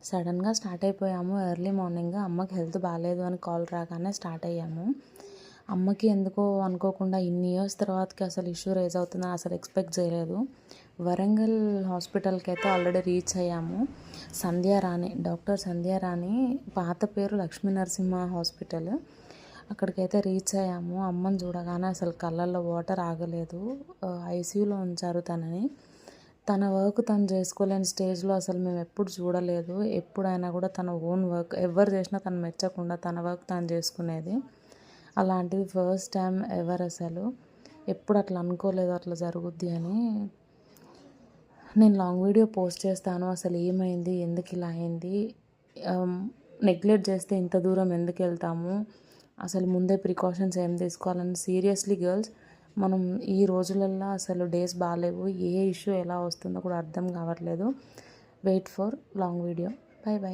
సడన్గా స్టార్ట్ అయిపోయాము. Early morning అమ్మకి హెల్త్ బాగాలేదు అని కాల్ రాగానే స్టార్ట్ అయ్యాము. అమ్మకి ఎందుకో అనుకోకుండా ఇన్ని ఇయర్స్ తర్వాతకి అసలు ఇష్యూ రైజ్ అవుతుందని అసలు ఎక్స్పెక్ట్ చేయలేదు. వరంగల్ హాస్పిటల్కి అయితే ఆల్రెడీ రీచ్ అయ్యాము. సంధ్యారాణి, డాక్టర్ సంధ్యారాణి, పాత పేరు లక్ష్మీ నరసింహ హాస్పిటల్. అక్కడికైతే రీచ్ అయ్యాము. అమ్మని చూడగానే అసలు కళ్ళల్లో వాటర్ ఆగలేదు. ఐసీయూలో ఉంచారు తనని. తన వర్క్ తను చేసుకోలేని స్టేజ్లో అసలు మేము ఎప్పుడు చూడలేదు. ఎప్పుడైనా కూడా తన ఓన్ వర్క్ ఎవరు చేసినా తను మెచ్చకుండా తన వర్క్ తను చేసుకునేది. అలాంటిది ఫస్ట్ టైం ఎవర్ అసలు. ఎప్పుడు అట్లా అనుకోలేదు అట్లా జరుగుద్ది అని. నేను లాంగ్ వీడియో పోస్ట్ చేస్తాను. అసలు ఏమైంది, ఎందుకు ఇలా అయింది, నెగ్లెక్ట్ చేస్తే ఇంత దూరం ఎందుకు వెళ్తాము, అసలు ముందే ప్రికాషన్స్ ఏం తీసుకోవాలని. సీరియస్లీ గర్ల్స్, మనం ఈ రోజులల్లో అసలు డేస్ బాగాలేవు. ఏ ఇష్యూ ఎలా వస్తుందో కూడా అర్థం కావట్లేదు. Wait for long video. Bye by.